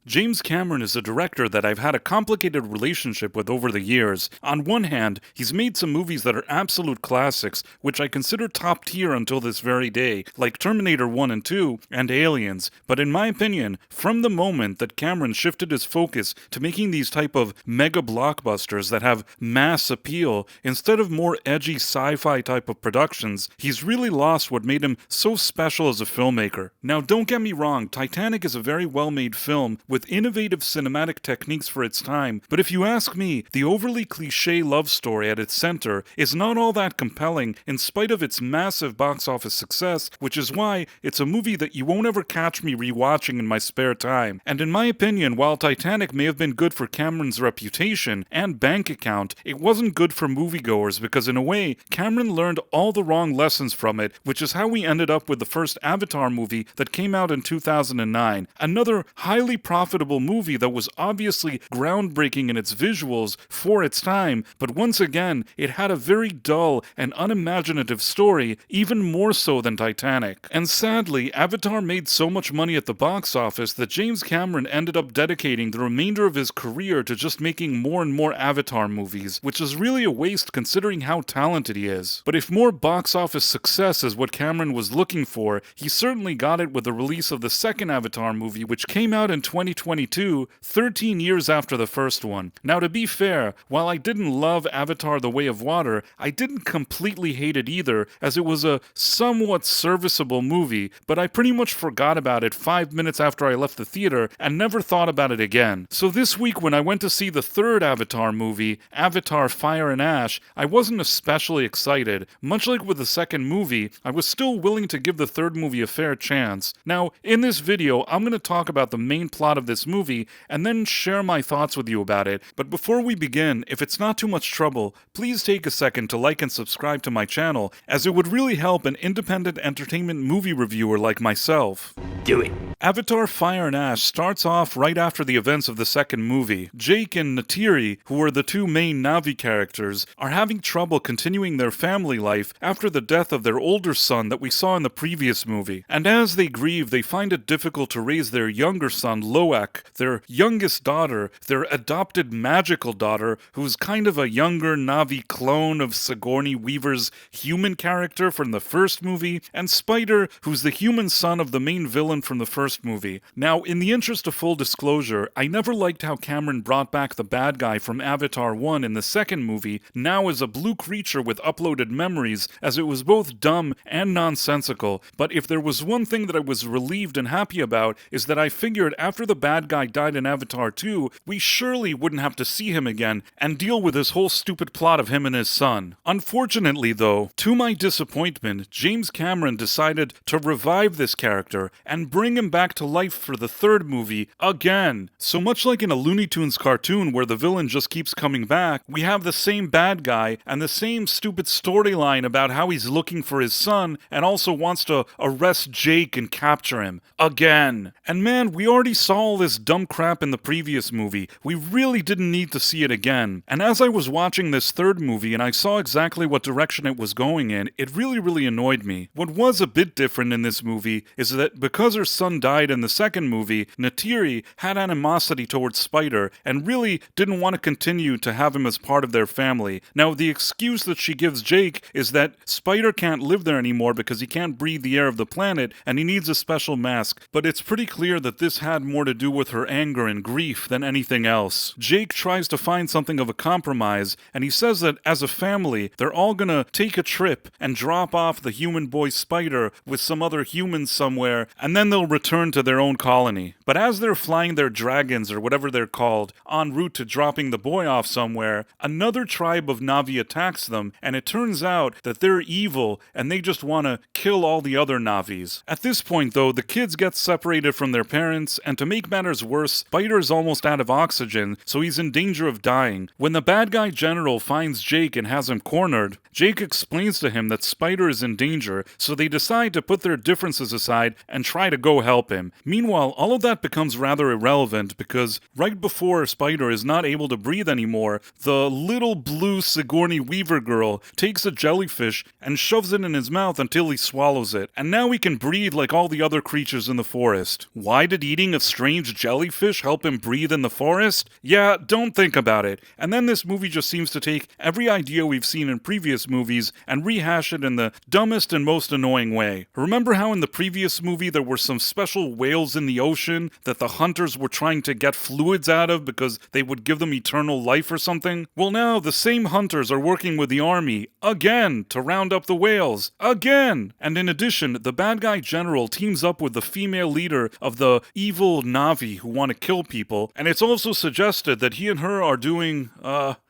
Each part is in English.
James Cameron is a director that I've had a complicated relationship with over the years. On one hand, he's made some movies that are absolute classics, which I consider top tier until this very day, like Terminator 1 and 2 and Aliens. But in my opinion, from the moment that Cameron shifted his focus to making these type of mega blockbusters that have mass appeal, instead of more edgy sci-fi type of productions, he's really lost what made him so special as a filmmaker. Now don't get me wrong, Titanic is a very well-made film with innovative cinematic techniques for its time, but if you ask me, the overly cliché love story at its center is not all that compelling in spite of its massive box office success, which is why it's a movie that you won't ever catch me rewatching in my spare time. And in my opinion, while Titanic may have been good for Cameron's reputation and bank account, it wasn't good for moviegoers because in a way, Cameron learned all the wrong lessons from it, which is how we ended up with the first Avatar movie that came out in 2009. Another highly profitable movie that was obviously groundbreaking in its visuals for its time, but once again, it had a very dull and unimaginative story, even more so than Titanic. And sadly, Avatar made so much money at the box office that James Cameron ended up dedicating the remainder of his career to just making more and more Avatar movies, which is really a waste considering how talented he is. But if more box office success is what Cameron was looking for, he certainly got it with the release of the second Avatar movie, which came out in 2022, 13 years after the first one. Now to be fair, while I didn't love Avatar: The Way of Water, I didn't completely hate it either, as it was a somewhat serviceable movie, but I pretty much forgot about it 5 minutes after I left the theater and never thought about it again. So this week when I went to see the third Avatar movie, Avatar: Fire and Ash, I wasn't especially excited. Much like with the second movie, I was still willing to give the third movie a fair chance. Now, in this video, I'm going to talk about the main plot of this movie and then share my thoughts with you about it. But before we begin, if it's not too much trouble, please take a second to like and subscribe to my channel, as it would really help an independent entertainment movie reviewer like myself. Do it. Avatar: Fire and Ash starts off right after the events of the second movie. Jake and Neytiri, who are the two main Na'vi characters, are having trouble continuing their family life after the death of their older son that we saw in the previous movie. And as they grieve, they find it difficult to raise their younger son, Loak, their youngest daughter, their adopted magical daughter, who's kind of a younger Na'vi clone of Sigourney Weaver's human character from the first movie, and Spider, who's the human son of the main villain from the first movie. Now, in the interest of full disclosure, I never liked how Cameron brought back the bad guy from Avatar 1 in the second movie, now as a blue creature with uploaded memories, as it was both dumb and nonsensical. But if there was one thing that I was relieved and happy about, is that I figured after the bad guy died in Avatar 2, we surely wouldn't have to see him again and deal with this whole stupid plot of him and his son. Unfortunately though, to my disappointment, James Cameron decided to revive this character and bring him back to life for the third movie again. So much like in a Looney Tunes cartoon where the villain just keeps coming back, we have the same bad guy and the same stupid storyline about how he's looking for his son and also wants to arrest Jake and capture him. Again. And man, we already saw all this dumb crap in the previous movie. We really didn't need to see it again. And as I was watching this third movie and I saw exactly what direction it was going in, it really annoyed me. What was a bit different in this movie is that because her son died in the second movie, Neytiri had animosity towards Spider and really didn't want to continue to have him as part of their family. Now, the excuse that she gives Jake is that Spider can't live there anymore because he can't breathe the air of the planet and he needs a special mask, but it's pretty clear that this had more to do with her anger and grief than anything else. Jake tries to find something of a compromise, and he says that as a family, they're all gonna take a trip and drop off the human boy Spider with some other humans somewhere, and then they'll return to their own colony. But as they're flying their dragons, or whatever they're called, en route to dropping the boy off somewhere, another tribe of Na'vi attacks them, and it turns out that they're evil, and they just want to kill all the other Na'vis. At this point, though, the kids get separated from their parents, and to make matters worse, Spider is almost out of oxygen, so he's in danger of dying. When the bad guy general finds Jake and has him cornered, Jake explains to him that Spider is in danger, so they decide to put their differences aside and try to go help him. Meanwhile, all of that becomes rather irrelevant because right before Spider is not able to breathe anymore, the little blue Sigourney Weaver girl takes a jellyfish and shoves it in his mouth until he swallows it, and now he can breathe like all the other creatures in the forest. Why did eating a strange strange jellyfish help him breathe in the forest? Yeah, don't think about it. And then this movie just seems to take every idea we've seen in previous movies and rehash it in the dumbest and most annoying way. Remember how in the previous movie there were some special whales in the ocean that the hunters were trying to get fluids out of because they would give them eternal life or something? Well, now the same hunters are working with the army again to round up the whales again. And in addition, the bad guy general teams up with the female leader of the evil Na'vi who want to kill people, and it's also suggested that he and her are doing,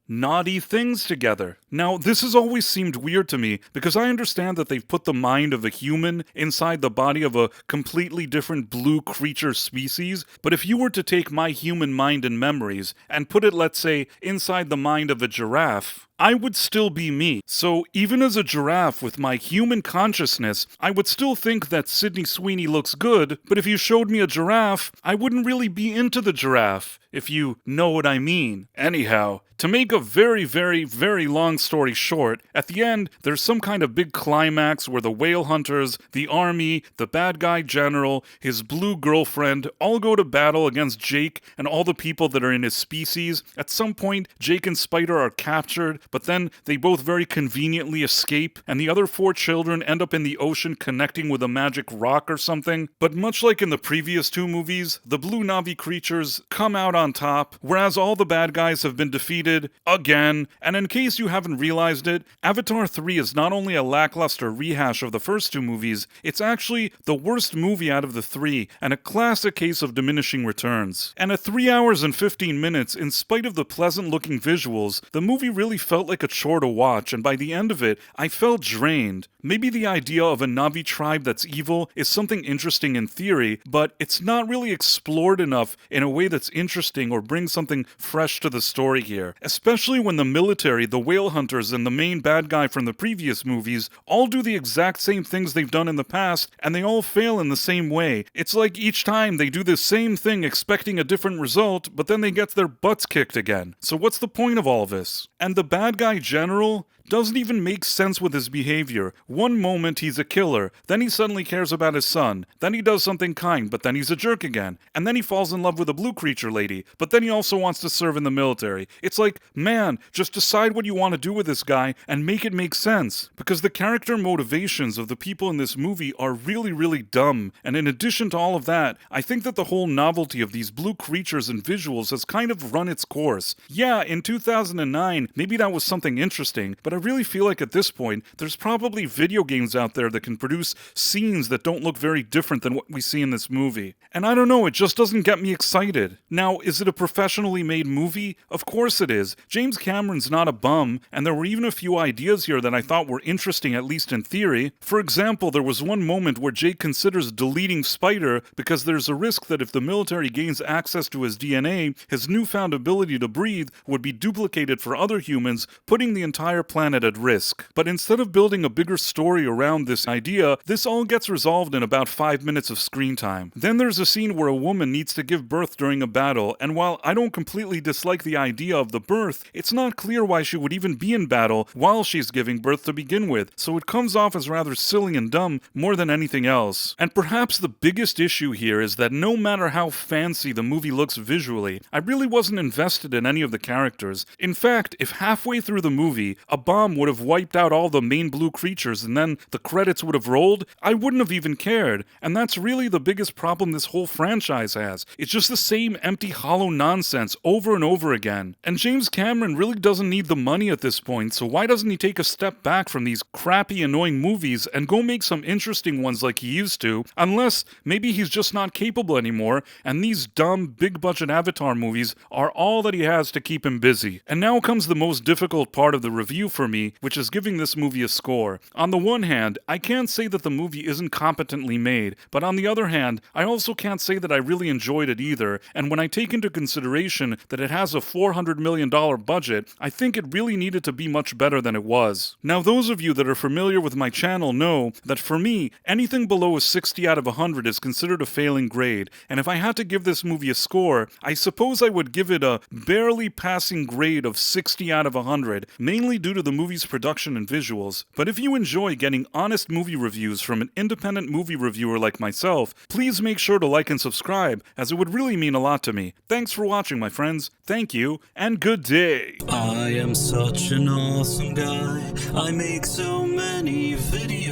naughty things together. Now, this has always seemed weird to me because I understand that they've put the mind of a human inside the body of a completely different blue creature species, but if you were to take my human mind and memories and put it, let's say, inside the mind of a giraffe, I would still be me. So even as a giraffe with my human consciousness, I would still think that Sydney Sweeney looks good, but if you showed me a giraffe, I wouldn't really be into the giraffe, if you know what I mean. Anyhow, to make a very, very, very long story short, at the end, there's some kind of big climax where the whale hunters, the army, the bad guy general, his blue girlfriend, all go to battle against Jake and all the people that are in his species. At some point, Jake and Spider are captured, but then they both very conveniently escape, and the other 4 children end up in the ocean connecting with a magic rock or something. But much like in the previous 2 movies, the blue Na'vi creatures come out on top, whereas all the bad guys have been defeated again. And in case you haven't realized it, Avatar 3 is not only a lackluster rehash of the first 2 movies, it's actually the worst movie out of the 3, and a classic case of diminishing returns. And at 3 hours and 15 minutes, in spite of the pleasant-looking visuals, the movie really felt like a chore to watch, and by the end of it, I felt drained. Maybe the idea of a Na'vi tribe that's evil is something interesting in theory, but it's not really explored enough in a way that's interesting or brings something fresh to the story here. Especially when the military, the whale hunters, and the main bad guy from the previous movies all do the exact same things they've done in the past, and they all fail in the same way. It's like each time they do the same thing expecting a different result, but then they get their butts kicked again. So what's the point of all this? And the bad guy general doesn't even make sense with his behavior. One moment he's a killer, then he suddenly cares about his son, then he does something kind, but then he's a jerk again, and then he falls in love with a blue creature lady, but then he also wants to serve in the military. It's like, man, just decide what you want to do with this guy and make it make sense. Because the character motivations of the people in this movie are really, really dumb, and in addition to all of that, I think that the whole novelty of these blue creatures and visuals has kind of run its course. Yeah, in 2009, maybe that was something interesting, but I really feel like at this point, there's probably video games out there that can produce scenes that don't look very different than what we see in this movie. And I don't know, it just doesn't get me excited. Now, is it a professionally made movie? Of course it is. James Cameron's not a bum, and there were even a few ideas here that I thought were interesting, at least in theory. For example, there was one moment where Jake considers deleting Spider because there's a risk that if the military gains access to his DNA, his newfound ability to breathe would be duplicated for other humans, putting the entire planet at risk. But instead of building a bigger story around this idea, this all gets resolved in about 5 minutes of screen time. Then there's a scene where a woman needs to give birth during a battle, and while I don't completely dislike the idea of the birth, it's not clear why she would even be in battle while she's giving birth to begin with, so it comes off as rather silly and dumb more than anything else. And perhaps the biggest issue here is that no matter how fancy the movie looks visually, I really wasn't invested in any of the characters. In fact, if halfway through the movie, a bomb would have wiped out all the main blue creatures and then the credits would have rolled, I wouldn't have even cared. And that's really the biggest problem this whole franchise has. It's just the same empty, hollow nonsense over and over again. And James Cameron really doesn't need the money at this point, so why doesn't he take a step back from these crappy, annoying movies and go make some interesting ones like he used to? Unless maybe he's just not capable anymore, and these dumb, big-budget Avatar movies are all that he has to keep him busy. And now comes the most difficult part of the review for me, which is giving this movie a score. On the one hand, I can't say that the movie isn't competently made, but on the other hand, I also can't say that I really enjoyed it either, and when I take into consideration that it has a $400 million budget, I think it really needed to be much better than it was. Now, those of you that are familiar with my channel know that for me, anything below a 60 out of 100 is considered a failing grade, and if I had to give this movie a score, I suppose I would give it a barely passing grade of 60 out of 100, mainly due to the the movie's production and visuals, but if you enjoy getting honest movie reviews from an independent movie reviewer like myself, please make sure to like and subscribe, as it would really mean a lot to me. Thanks for watching, my friends. Thank you, and good day. I am such an awesome guy. I make so many videos.